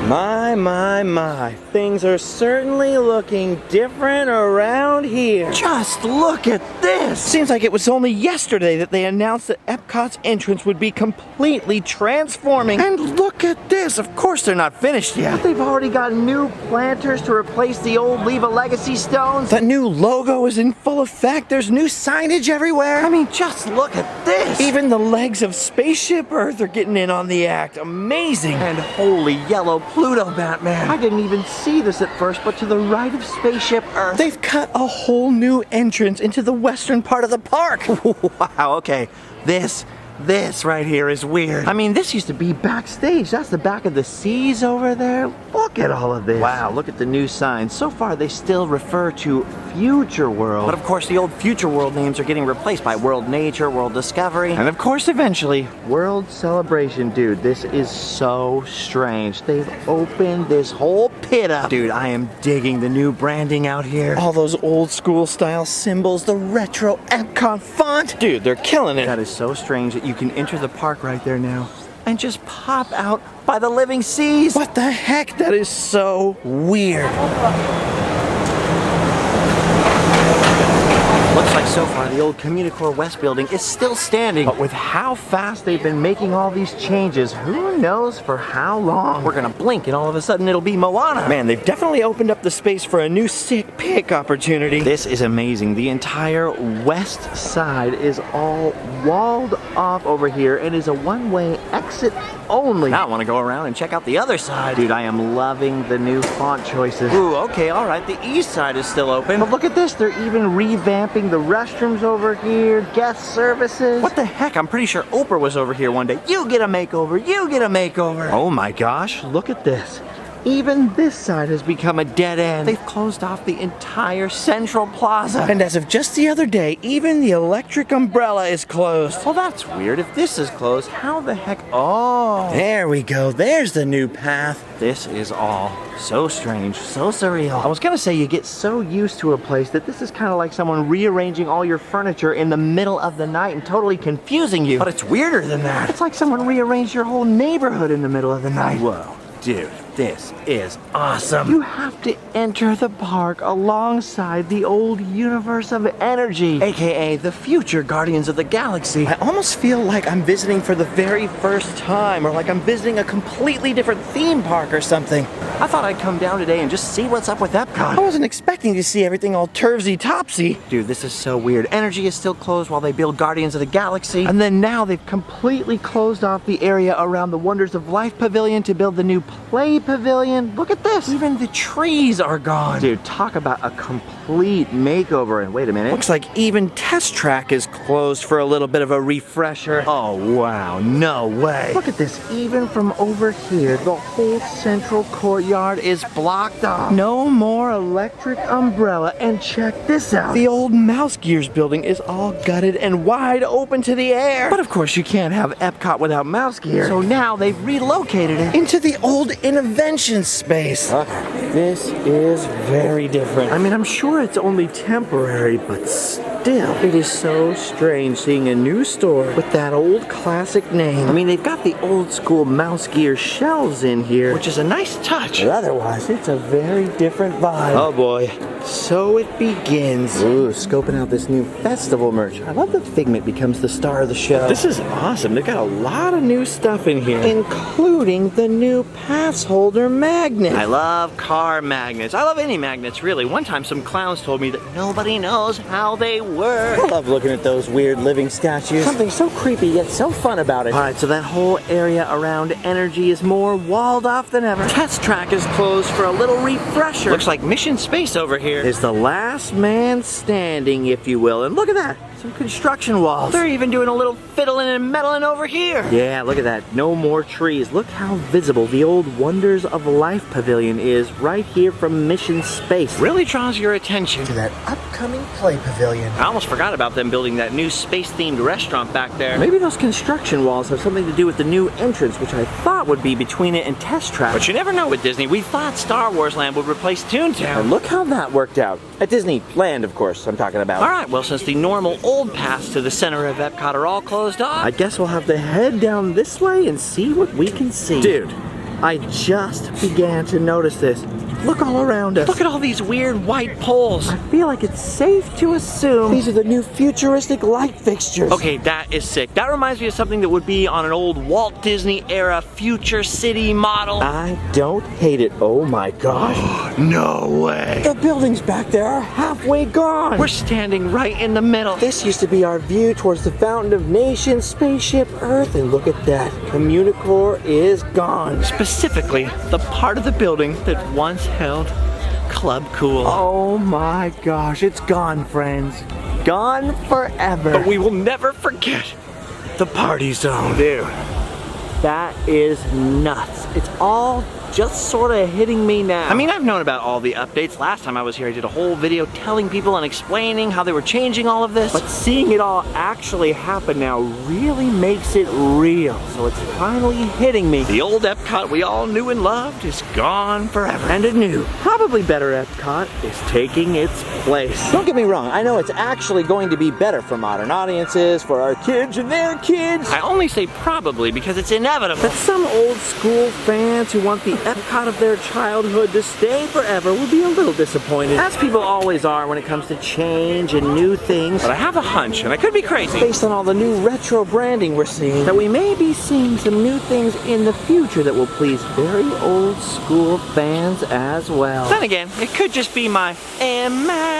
My. Things are certainly looking different around here. Just look at this. Seems like it was only yesterday that they announced that Epcot's entrance would be completely transforming. And look at this. Of course they're not finished yet. But they've already got new planters to replace the old Leave a Legacy stones. The new logo is in full effect. There's new signage everywhere. I mean, just look at this. Even the legs of Spaceship Earth are getting in on the act. Amazing. And holy yellow Pluto, Batman. I didn't even see this at first, but to the right of Spaceship Earth, they've cut a whole new entrance into the western part of the park. Wow, okay. This right here is weird. I mean, this used to be backstage. That's the back of the seas over there. Look at all of this. Wow, look at the new signs. So far, they still refer to Future World. But of course, the old Future World names are getting replaced by World Nature, World Discovery, and of course, eventually, World Celebration. Dude, this is so strange. They've opened this whole pit up. Dude, I am digging the new branding out here. All those old school style symbols, the retro Epcot font. Dude, they're killing it. That is so strange that you can enter the park right there now and just pop out by the living seas. What the heck? That is so weird. Looks like so far the old Communicore West building is still standing, but with how fast they've been making all these changes, who knows for how long? We're gonna blink and all of a sudden it'll be Moana. Man, they've definitely opened up the space for a new sick pick opportunity. This is amazing. The entire west side is all walled off over here and is a one-way exit only. Now I want to go around and check out the other side. Dude, I am loving the new font choices. Ooh, okay, all right. The east side is still open. But look at this. They're even revamping the restrooms over here, guest services. What the heck? I'm pretty sure Oprah was over here one day. You get a makeover. You get a makeover. Oh my gosh, look at this. Even this side has become a dead end. They've closed off the entire Central Plaza. And as of just the other day, even the electric umbrella is closed. Well, that's weird. If this is closed, how the heck? Oh, there we go. There's the new path. This is all so strange, so surreal. I was gonna say you get so used to a place that this is kind of like someone rearranging all your furniture in the middle of the night and totally confusing you. But it's weirder than that. It's like someone rearranged your whole neighborhood in the middle of the night. Whoa. Dude, this is awesome. You have to enter the park alongside the old universe of energy, aka the future Guardians of the Galaxy. I almost feel like I'm visiting for the very first time, or like I'm visiting a completely different theme park or something. I thought I'd come down today and just see what's up with Epcot. I wasn't expecting to see everything all turvsy-topsy. Dude, this is so weird. Energy is still closed while they build Guardians of the Galaxy, and then now they've completely closed off the area around the Wonders of Life Pavilion to build the new Play Pavilion. Look at this. Even the trees are gone. Dude, talk about a complete makeover. And wait a minute. Looks like even Test Track is closed for a little bit of a refresher. Oh, wow. No way. Look at this. Even from over here, the whole central courtyard is blocked off. No more electric umbrella. And check this out. The old Mouse Gears building is all gutted and wide open to the air. But of course, you can't have Epcot without Mouse Gear. So now they've relocated it into the old Innovation space. This is very different. I mean, I'm sure it's only temporary, but still, it is so strange seeing a new store with that old classic name. I mean, they've got the old school Mouse Gear shelves in here, which is a nice touch, but otherwise, it's a very different vibe. Oh boy. So it begins. Ooh, scoping out this new festival merch. I love that Figment becomes the star of the show. This is awesome. They've got a lot of new stuff in here, including the new pass holder magnet. I love car magnets. I love any magnets, really. One time some clowns told me that nobody knows how they work. I love looking at those weird living statues. Something so creepy yet so fun about it. All right, so that whole area around Energy is more walled off than ever. Test Track is closed for a little refresher. Looks like Mission Space over here is the last man standing, if you will. And look at that. Some construction walls. They're even doing a little fiddling and meddling over here. Yeah, look at that. No more trees. Look how visible the old Wonders of Life Pavilion is right here from Mission Space. Really draws your attention to that upcoming Play Pavilion. I almost forgot about them building that new space-themed restaurant back there. Maybe those construction walls have something to do with the new entrance, which I thought would be between it and Test Track. But you never know with Disney. We thought Star Wars Land would replace Toontown. And look how that worked out. At Disneyland, of course, I'm talking about. All right, well, since the normal old paths to the center of Epcot are all closed off, I guess we'll have to head down this way and see what we can see. Dude, I just began to notice this. Look all around us. Look at all these weird white poles. I feel like it's safe to assume these are the new futuristic light fixtures. Okay, that is sick. That reminds me of something that would be on an old Walt Disney era future city model. I don't hate it. Oh my gosh. No way. The buildings back there are halfway gone. We're standing right in the middle. This used to be our view towards the Fountain of Nations, spaceship Earth, and look at that. Communicore is gone. Specifically, the part of the building that once held Club Cool. Oh my gosh, it's gone, friends. Gone forever. But we will never forget the party zone. Dude, that is nuts. It's all just sort of hitting me now. I mean, I've known about all the updates. Last time I was here, I did a whole video telling people and explaining how they were changing all of this. But seeing it all actually happen now really makes it real. So it's finally hitting me. The old Epcot we all knew and loved is gone forever. And a new, probably better Epcot is taking its place. Don't get me wrong, I know it's actually going to be better for modern audiences, for our kids and their kids. I only say probably because it's inevitable that some old school fans who want the Epcot of their childhood to stay forever will be a little disappointed, as people always are when it comes to change and new things. But I have a hunch, and I could be crazy, based on all the new retro branding we're seeing, that we may be seeing some new things in the future that will please very old school fans as well. Then again, it could just be my imagination.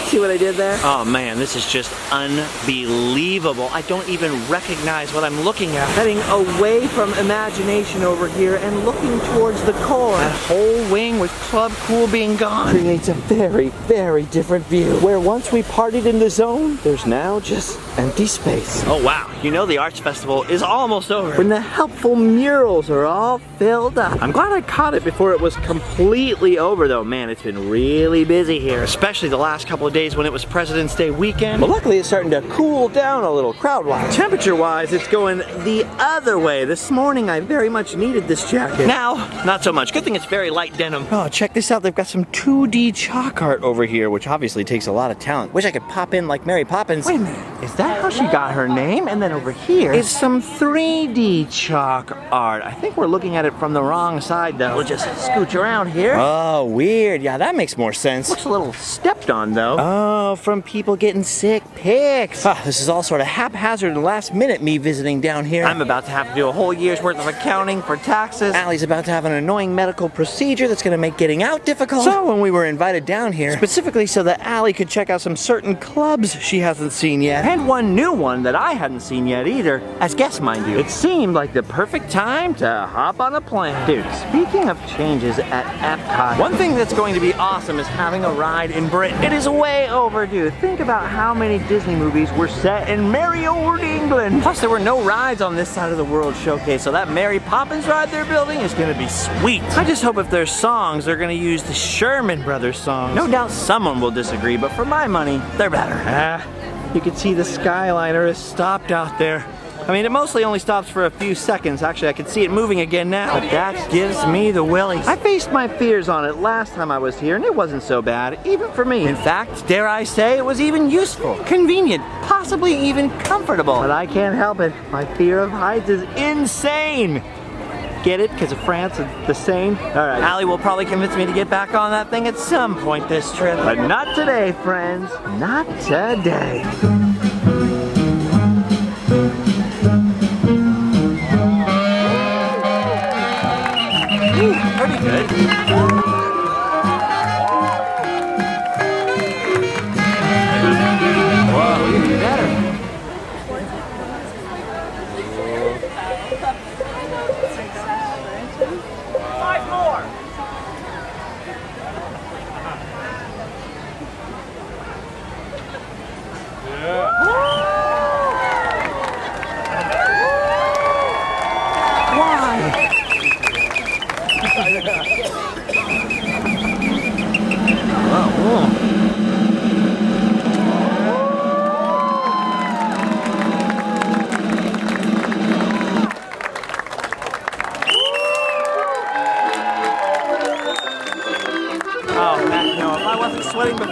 See what I did there? Oh man, this is just unbelievable. I don't even recognize what I'm looking at. Heading away from imagination over here and looking towards the core. That whole wing with Club Cool being gone creates a very, very different view. Where once we partied in the zone, there's now just empty space. Oh wow, you know the Arts Festival is almost over. When the helpful murals are all filled up. I'm glad I caught it before it was completely over though. Man, it's been really busy here, especially the last couple of days when it was President's Day weekend. But luckily it's starting to cool down a little crowd-wise. Temperature-wise, it's going the other way. This morning I very much needed this jacket. Now, not so much. Good thing it's very light denim. Oh, check this out. They've got some 2D chalk art over here, which obviously takes a lot of talent. Wish I could pop in like Mary Poppins. Wait a minute. Is that how she got her name? And then over here is some 3D chalk art. I think we're looking at it from the wrong side though. We'll just scooch around here. Oh, weird. Yeah, that makes more sense. Looks a little stepped on though. Oh, from people getting sick pics. This is all sort of haphazard and last minute me visiting down here. I'm about to have to do a whole year's worth of accounting for taxes. Allie's about to have an annoying medical procedure that's gonna make getting out difficult. So when we were invited down here, specifically so that Allie could check out some certain clubs she hasn't seen yet, and one new one that I hadn't seen yet either, as guests mind you, it seemed like the perfect time to hop on a plane. Dude, speaking of changes at Epcot, one thing that's going to be awesome is having a ride in Britain. It is way overdue. Think about how many Disney movies were set in merry old England. Plus, there were no rides on this side of the World Showcase, so that Mary Poppins ride they're building is gonna be sweet. I just hope if there's songs, they're gonna use the Sherman Brothers songs. No doubt someone will disagree, but for my money, they're better. You can see the Skyliner is stopped out there. I mean, it mostly only stops for a few seconds. Actually, I can see it moving again now. But that gives me the willies. I faced my fears on it last time I was here, and it wasn't so bad, even for me. In fact, dare I say, it was even useful, convenient, possibly even comfortable. But I can't help it. My fear of heights is insane. Get it? Because of France and the Seine? Alright, Allie will probably convince me to get back on that thing at some point this trip. But not today, friends. Not today. Pretty good. Whoa, even better. 5 more. Yeah.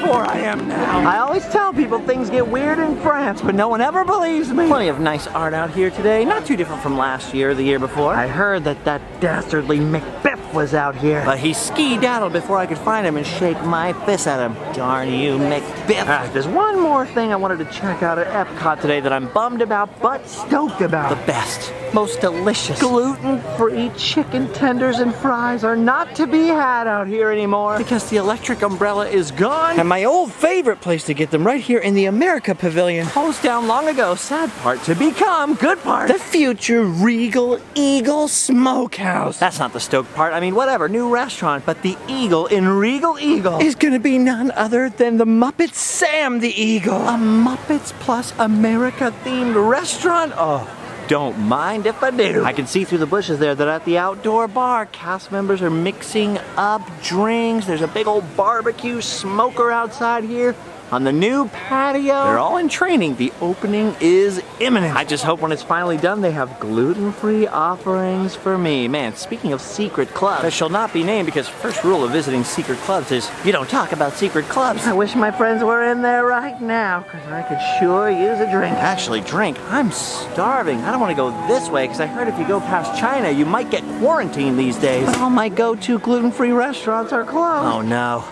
before I am now. I always tell people things get weird in France, but no one ever believes me. Plenty of nice art out here today. Not too different from last year or the year before. I heard that dastardly Macbeth was out here, but he ski-daddled before I could find him and shake my fist at him. Darn you, Macbeth. There's one more thing I wanted to check out at Epcot today that I'm bummed about, but stoked about. The best, most delicious, gluten-free chicken tenders and fries are not to be had out here anymore because the electric umbrella is gone, and my old favorite place to get them right here in the America Pavilion closed down long ago. Sad part to become good part. The future Regal Eagle Smokehouse. That's not the stoked part. I mean, whatever, new restaurant, but the Eagle in Regal Eagle is gonna be none other than the Muppet Sam the Eagle. A Muppets plus America themed restaurant? Oh, don't mind if I do. I can see through the bushes there that at the outdoor bar, cast members are mixing up drinks. There's a big old barbecue smoker outside here on the new patio. They're all in training. The opening is imminent. I just hope when it's finally done, they have gluten-free offerings for me. Man, speaking of secret clubs, that shall not be named because first rule of visiting secret clubs is you don't talk about secret clubs. I wish my friends were in there right now because I could sure use a drink. Actually, drink? I'm starving. I don't want to go this way because I heard if you go past China, you might get quarantined these days. But all my go-to gluten-free restaurants are closed. Oh no.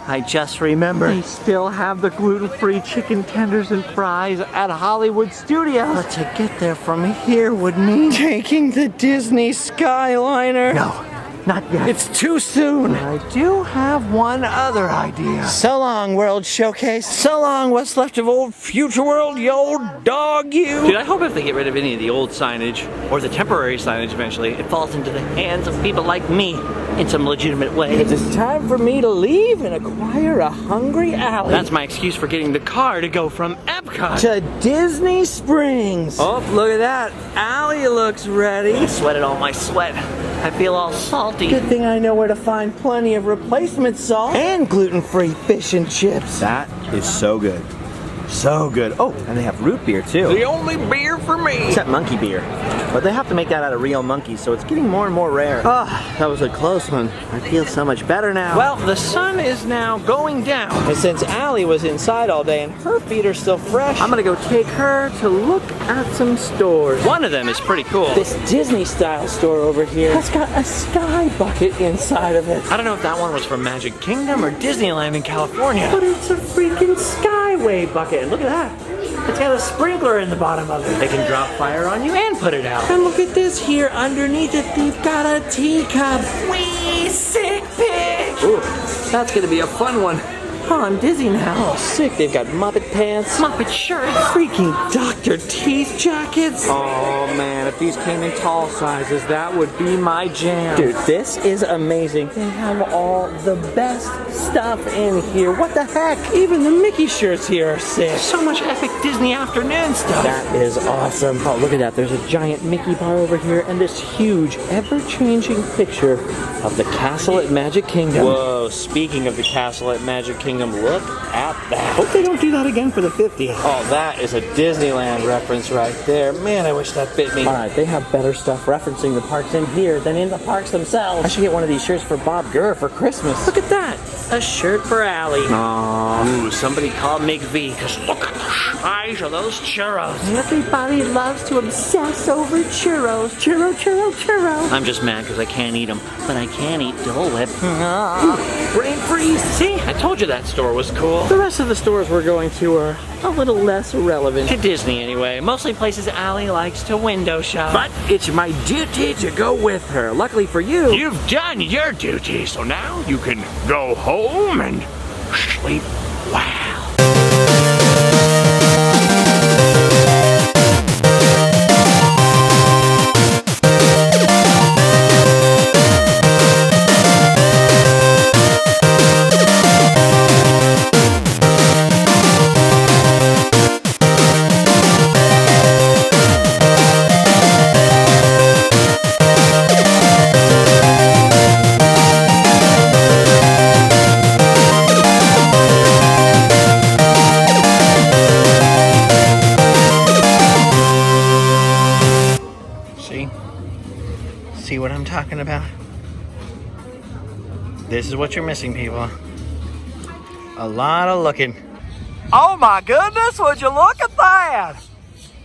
I just remembered. They still have the gluten-free chicken tenders and fries at Hollywood Studios. But to get there from here would mean taking the Disney Skyliner. No, not yet. It's too soon. But I do have one other idea. So long, World Showcase. So long, what's left of old Future World, you old dog, you. Dude, I hope if they get rid of any of the old signage, or the temporary signage eventually, it falls into the hands of people like me in some legitimate way. It's time for me to leave and acquire a hungry alley. That's my excuse for getting the car to go from Epcot to Disney Springs. Oh, look at that. Allie looks ready. I sweated all my sweat. I feel all salty. Good thing I know where to find plenty of replacement salt and gluten-free fish and chips. That is so good. So good. Oh, and they have root beer too. The only beer for me. Except monkey beer. But they have to make that out of real monkeys, so it's getting more and more rare. Oh, that was a close one. I feel so much better now. Well, the sun is now going down. And since Allie was inside all day and her feet are still fresh, I'm gonna go take her to look at some stores. One of them is pretty cool. This Disney-style store over here has got a sky bucket inside of it. I don't know if that one was from Magic Kingdom or Disneyland in California, but it's a freaking Skyway bucket. And look at that. It's got a sprinkler in the bottom of it. They can drop fire on you and put it out. And look at this here. Underneath it, they've got a teacup. Wee, sick pig. Ooh, that's gonna be a fun one. Oh, I'm dizzy now. Oh, sick. They've got Muppet pants, Muppet shirts, freaking Dr. Teeth jackets. Oh, man, if these came in tall sizes, that would be my jam. Dude, this is amazing. They have all the best stuff in here. What the heck? Even the Mickey shirts here are sick. So much epic Disney afternoon stuff. That is awesome. Oh, look at that. There's a giant Mickey bar over here and this huge, ever-changing picture of the castle at Magic Kingdom. Whoa, speaking of the castle at Magic Kingdom, look at that. Hope they don't do that again for the 50th. Oh, that is a Disneyland reference right there. Man, I wish that bit me. Alright, they have better stuff referencing the parks in here than in the parks themselves. I should get one of these shirts for Bob Gurr for Christmas. Look at that. A shirt for Allie. Aww. Ooh, somebody called McV, because look at the size of those churros. Everybody loves to obsess over churros. Churro, churro, churro. I'm just mad because I can't eat them, but I can eat Dole Whip. Brain freeze. See, I told you that store was cool. The rest of the stores we're going to are a little less relevant. To Disney, anyway. Mostly places Allie likes to window shop. But it's my duty to go with her. Luckily for you, you've done your duty, so now you can go home and sleep well. See what I'm talking about? This is what you're missing, people. a lot of looking. Oh my goodness, would you look at that?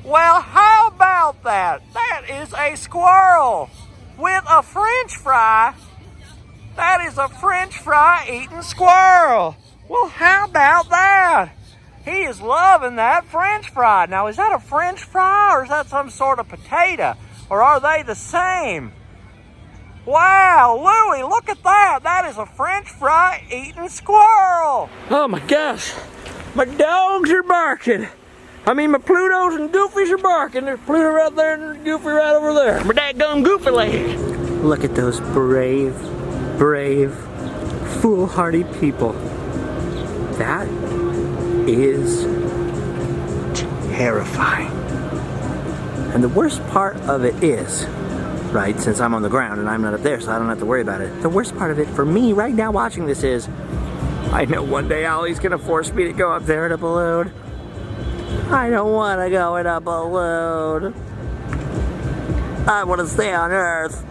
Well, how about that? That is a squirrel with a French fry. That is a French fry eating squirrel. Well, how about that? He is loving that French fry. Now, is that a French fry or is that some sort of potato? Or are they the same? Wow, Louie, look at that. That is a French fry eating squirrel. Oh my gosh, my dogs are barking. I mean, my Plutos and Goofies are barking. There's Pluto right there and Goofy right over there. My dadgum Goofy leg. Look at those brave, foolhardy people. That is terrifying. And the worst part of it is, right, since I'm on the ground and I'm not up there, so I don't have to worry about it. The worst part of it for me right now watching this is, I know one day Ollie's gonna force me to go up there in a balloon. I don't wanna go in a balloon. I wanna stay on Earth.